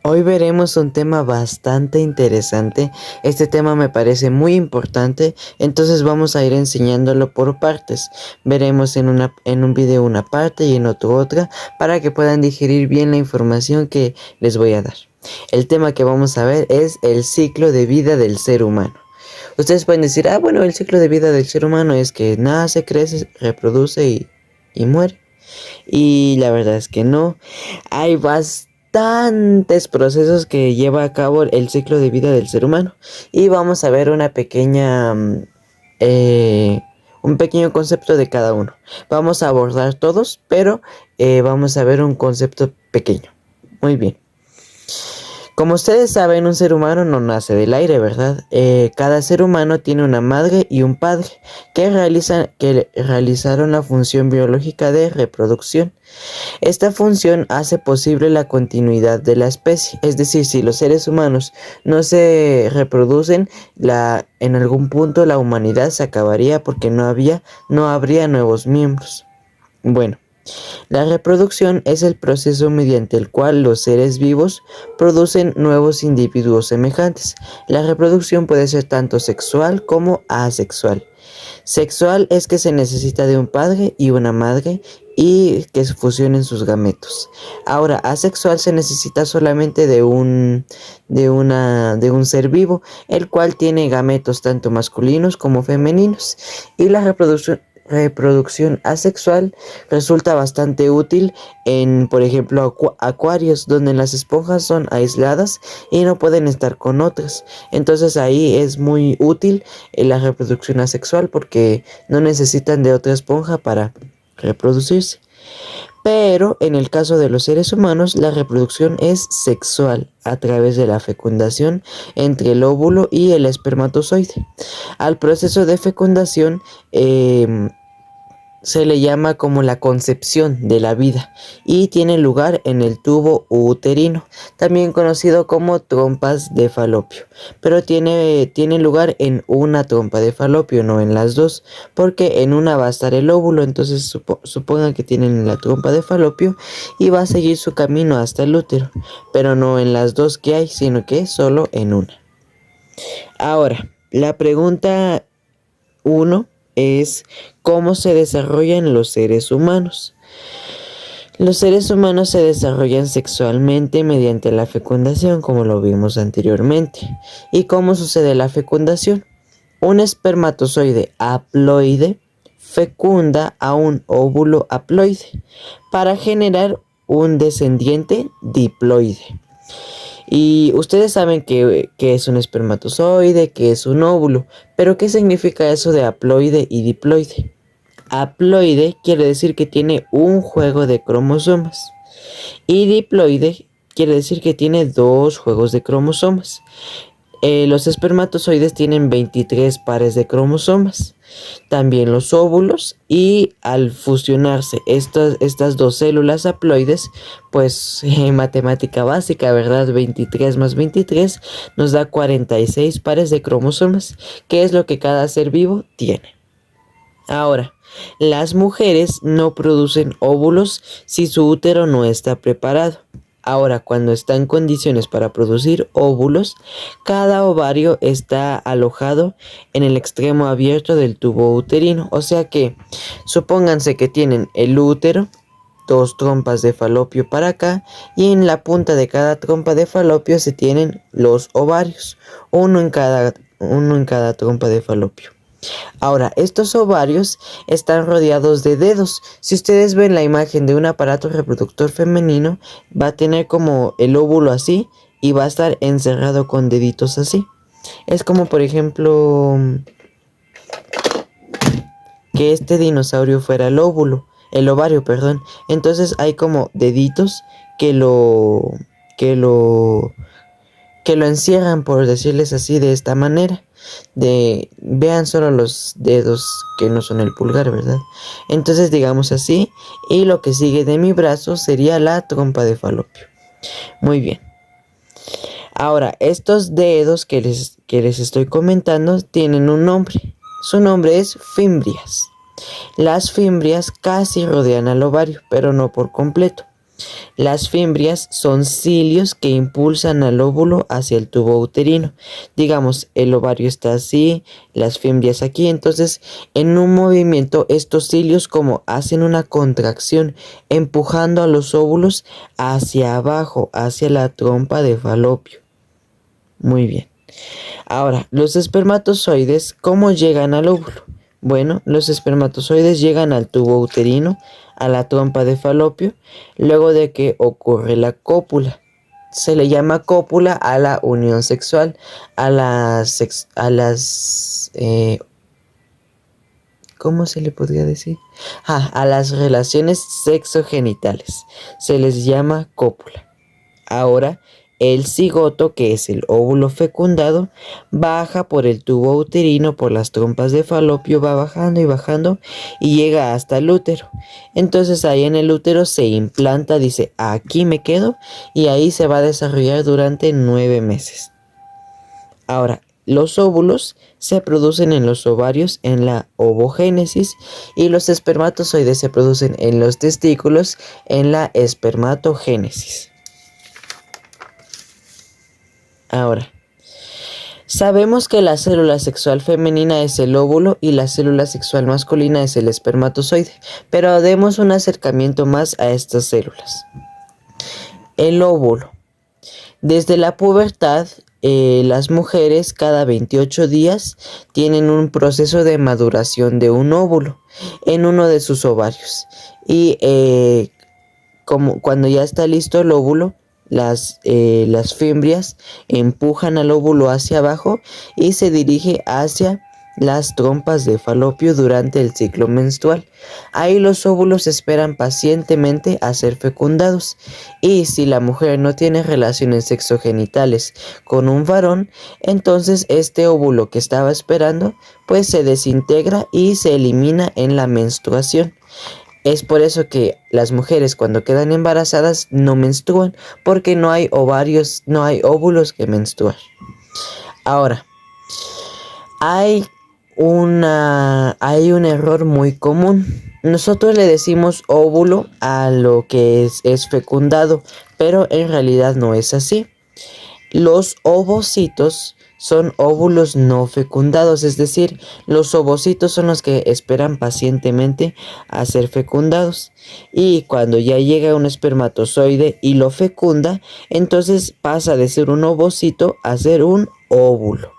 Hoy veremos un tema bastante interesante. Este tema me parece muy importante, entonces vamos a ir enseñándolo por partes. Veremos en un video una parte y en otro otra para que puedan digerir bien la información que les voy a dar. El tema que vamos a ver es el ciclo de vida del ser humano. Ustedes pueden decir, bueno, el ciclo de vida del ser humano es que nace, crece, reproduce y muere. Y la verdad es que no. Hay bastantes procesos que lleva a cabo el ciclo de vida del ser humano. Y vamos a ver un pequeño concepto de cada uno. Vamos a abordar todos, pero vamos a ver un concepto pequeño. Muy bien. Como ustedes saben, un ser humano no nace del aire, ¿verdad? Cada ser humano tiene una madre y un padre que realizaron la función biológica de reproducción. Esta función hace posible la continuidad de la especie, es decir, si los seres humanos no se reproducen, en algún punto la humanidad se acabaría porque no habría nuevos miembros. Bueno. La reproducción es el proceso mediante el cual los seres vivos producen nuevos individuos semejantes. La reproducción puede ser tanto sexual como asexual. Sexual es que se necesita de un padre y una madre y que se fusionen sus gametos. Ahora, asexual se necesita solamente de un ser vivo, el cual tiene gametos tanto masculinos como femeninos. Y la reproducción asexual resulta bastante útil en, por ejemplo, acuarios, donde las esponjas son aisladas y no pueden estar con otras. Entonces ahí es muy útil la reproducción asexual porque no necesitan de otra esponja para reproducirse. Pero en el caso de los seres humanos, la reproducción es sexual a través de la fecundación entre el óvulo y el espermatozoide. Al proceso de fecundación se le llama como la concepción de la vida y tiene lugar en el tubo uterino, también conocido como trompas de falopio, pero tiene lugar en una trompa de falopio, no en las dos, porque en una va a estar el óvulo, entonces supongan que tienen la trompa de falopio y va a seguir su camino hasta el útero, pero no en las dos que hay, sino que solo en una. Ahora, la pregunta 1 es cómo se desarrollan los seres humanos. Los seres humanos se desarrollan sexualmente mediante la fecundación, como lo vimos anteriormente. ¿Y cómo sucede la fecundación? Un espermatozoide haploide fecunda a un óvulo haploide para generar un descendiente diploide. Y ustedes saben que es un espermatozoide, que es un óvulo, pero ¿qué significa eso de haploide y diploide? Haploide quiere decir que tiene un juego de cromosomas y diploide quiere decir que tiene dos juegos de cromosomas. Los espermatozoides tienen 23 pares de cromosomas, también los óvulos, y al fusionarse estas dos células haploides, pues en matemática básica, ¿verdad? 23 más 23 nos da 46 pares de cromosomas, que es lo que cada ser vivo tiene. Ahora, las mujeres no producen óvulos si su útero no está preparado. Ahora, cuando está en condiciones para producir óvulos, cada ovario está alojado en el extremo abierto del tubo uterino. O sea que, supónganse que tienen el útero, dos trompas de falopio para acá, y en la punta de cada trompa de falopio se tienen los ovarios, uno en cada trompa de falopio. Ahora, estos ovarios están rodeados de dedos. Si ustedes ven la imagen de un aparato reproductor femenino, va a tener como el óvulo así y va a estar encerrado con deditos así. Es como, por ejemplo, que este dinosaurio fuera el ovario, perdón. Entonces hay como deditos que lo encierran, por decirles así, de esta manera. Vean solo los dedos que no son el pulgar, ¿verdad? Entonces digamos así, y lo que sigue de mi brazo sería la trompa de falopio. Muy bien. Ahora, estos dedos que les estoy comentando tienen un nombre. Su nombre es fimbrias. Las fimbrias casi rodean al ovario, pero no por completo. Las fimbrias son cilios que impulsan al óvulo hacia el tubo uterino. Digamos, el ovario está así, las fimbrias aquí. Entonces, en un movimiento, estos cilios como hacen una contracción, empujando a los óvulos hacia abajo, hacia la trompa de Falopio. Muy bien. Ahora, los espermatozoides, ¿cómo llegan al óvulo? Bueno, los espermatozoides llegan al tubo uterino, a la trompa de Falopio, luego de que ocurre la cópula. Se le llama cópula a la unión sexual, ¿cómo se le podría decir? A las relaciones sexogenitales. Se les llama cópula. Ahora, el cigoto, que es el óvulo fecundado, baja por el tubo uterino, por las trompas de Falopio, va bajando y bajando y llega hasta el útero. Entonces ahí en el útero se implanta, dice, aquí me quedo, y ahí se va a desarrollar durante 9 meses. Ahora, los óvulos se producen en los ovarios en la ovogénesis y los espermatozoides se producen en los testículos en la espermatogénesis. Ahora, sabemos que la célula sexual femenina es el óvulo y la célula sexual masculina es el espermatozoide, pero demos un acercamiento más a estas células. El óvulo. Desde la pubertad, las mujeres cada 28 días tienen un proceso de maduración de un óvulo en uno de sus ovarios. Y como cuando ya está listo el óvulo, las fimbrias empujan al óvulo hacia abajo y se dirige hacia las trompas de Falopio durante el ciclo menstrual. Ahí los óvulos esperan pacientemente a ser fecundados, y si la mujer no tiene relaciones sexogenitales con un varón, entonces este óvulo que estaba esperando pues se desintegra y se elimina en la menstruación. Es por eso que las mujeres cuando quedan embarazadas no menstruan, porque no hay ovarios, no hay óvulos que menstruar. Ahora, hay un error muy común. Nosotros le decimos óvulo a lo que es fecundado, pero en realidad no es así. Los ovocitos son óvulos no fecundados, es decir, los ovocitos son los que esperan pacientemente a ser fecundados. Y cuando ya llega un espermatozoide y lo fecunda, entonces pasa de ser un ovocito a ser un óvulo.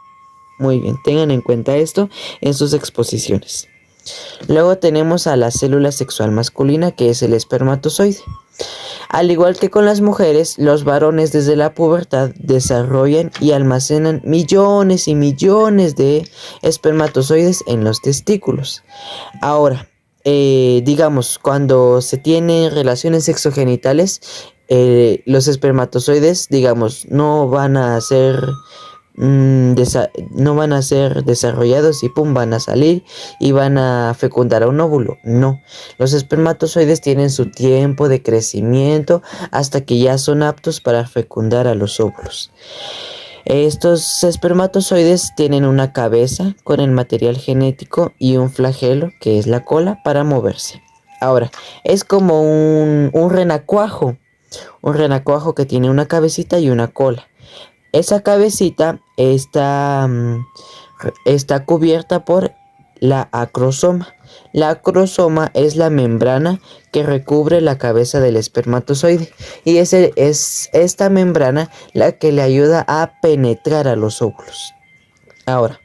Muy bien, tengan en cuenta esto en sus exposiciones. Luego tenemos a la célula sexual masculina, que es el espermatozoide. Al igual que con las mujeres, los varones desde la pubertad desarrollan y almacenan millones y millones de espermatozoides en los testículos. Ahora, digamos, cuando se tienen relaciones sexogenitales, los espermatozoides, digamos, no van a ser desarrollados y pum, van a salir y van a fecundar a un óvulo. No, los espermatozoides tienen su tiempo de crecimiento hasta que ya son aptos para fecundar a los óvulos. Estos espermatozoides tienen una cabeza con el material genético y un flagelo, que es la cola, para moverse. Ahora, es como un renacuajo que tiene una cabecita y una cola. Esa cabecita está cubierta por la acrosoma. La acrosoma es la membrana que recubre la cabeza del espermatozoide, y es esta membrana la que le ayuda a penetrar a los óvulos. Ahora,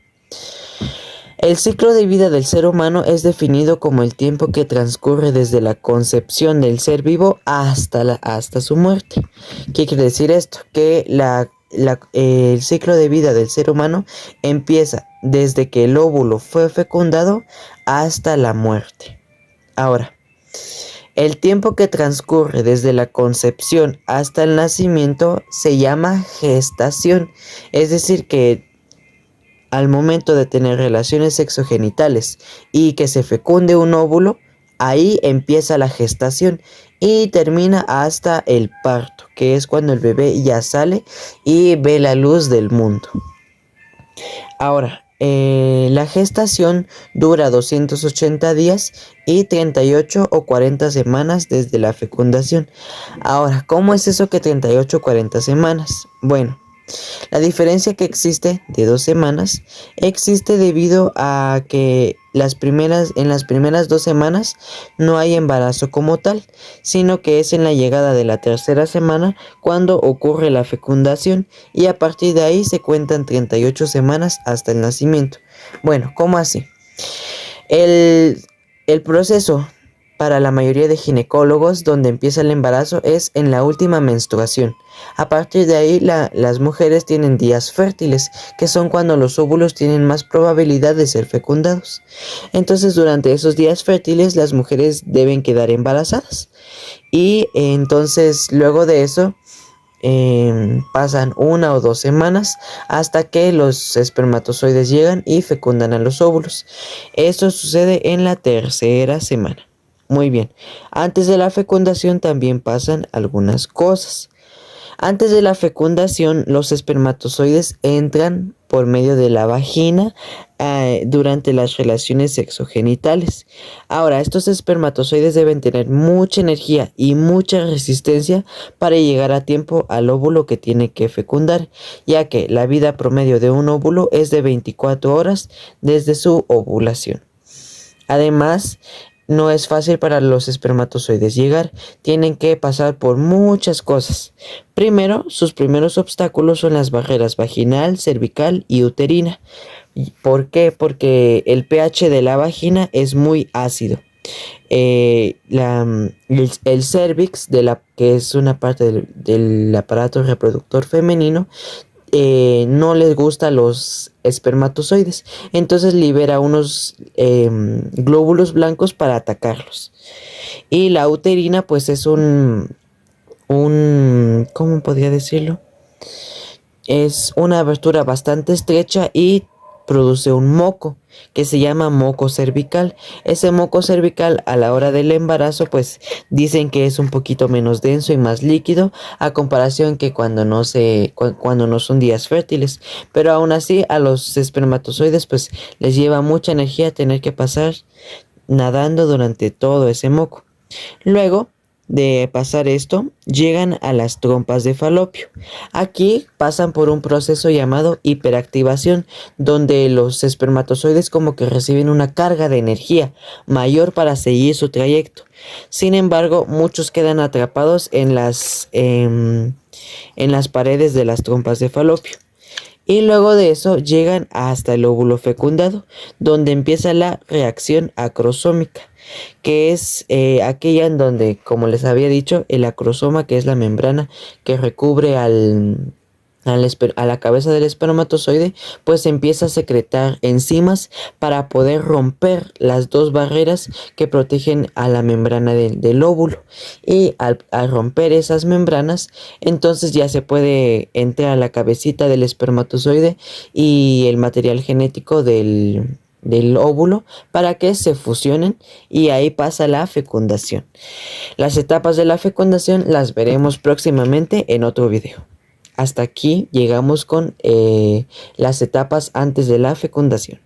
el ciclo de vida del ser humano es definido como el tiempo que transcurre desde la concepción del ser vivo hasta su muerte. ¿Qué quiere decir esto? Que el ciclo de vida del ser humano empieza desde que el óvulo fue fecundado hasta la muerte. Ahora, el tiempo que transcurre desde la concepción hasta el nacimiento se llama gestación. Es decir, que al momento de tener relaciones sexogenitales y que se fecunde un óvulo, ahí empieza la gestación y termina hasta el parto, que es cuando el bebé ya sale y ve la luz del mundo. Ahora, La gestación dura 280 días y 38 o 40 semanas desde la fecundación. Ahora, ¿cómo es eso que 38 o 40 semanas? Bueno, la diferencia que existe de 2 semanas existe debido a que en las primeras 2 semanas no hay embarazo como tal, sino que es en la llegada de la tercera semana cuando ocurre la fecundación y a partir de ahí se cuentan 38 semanas hasta el nacimiento. Bueno, ¿cómo así? El, el proceso para la mayoría de ginecólogos donde empieza el embarazo es en la última menstruación. A partir de ahí las mujeres tienen días fértiles, que son cuando los óvulos tienen más probabilidad de ser fecundados. Entonces durante esos días fértiles las mujeres deben quedar embarazadas. Y entonces luego de eso pasan 1 o 2 semanas hasta que los espermatozoides llegan y fecundan a los óvulos. Esto sucede en la tercera semana. Muy bien, antes de la fecundación también pasan algunas cosas. Antes de la fecundación, los espermatozoides entran por medio de la vagina durante las relaciones sexogenitales. Ahora, estos espermatozoides deben tener mucha energía y mucha resistencia para llegar a tiempo al óvulo que tiene que fecundar, ya que la vida promedio de un óvulo es de 24 horas desde su ovulación. Además, no es fácil para los espermatozoides llegar, tienen que pasar por muchas cosas. Primero, sus primeros obstáculos son las barreras vaginal, cervical y uterina. ¿Por qué? Porque el pH de la vagina es muy ácido. El cervix, que es una parte del aparato reproductor femenino, no les gustan los espermatozoides, entonces libera unos glóbulos blancos para atacarlos. Y la uterina pues es ¿cómo podría decirlo? Es una abertura bastante estrecha y produce un moco que se llama moco cervical. Ese moco cervical a la hora del embarazo pues dicen que es un poquito menos denso y más líquido a comparación que cuando no son días fértiles, pero aún así a los espermatozoides pues les lleva mucha energía tener que pasar nadando durante todo ese moco. Luego de pasar esto, llegan a las trompas de falopio. Aquí pasan por un proceso llamado hiperactivación, donde los espermatozoides como que reciben una carga de energía mayor para seguir su trayecto. Sin embargo, muchos quedan atrapados en las paredes de las trompas de falopio. Y luego de eso llegan hasta el óvulo fecundado, donde empieza la reacción acrosómica, que es aquella en donde, como les había dicho, el acrosoma, que es la membrana que recubre a la cabeza del espermatozoide, pues empieza a secretar enzimas para poder romper las dos barreras que protegen a la membrana del óvulo. Y al romper esas membranas, entonces ya se puede entrar a la cabecita del espermatozoide y el material genético del óvulo para que se fusionen, y ahí pasa la fecundación. Las etapas de la fecundación las veremos próximamente en otro video. Hasta aquí llegamos con las etapas antes de la fecundación.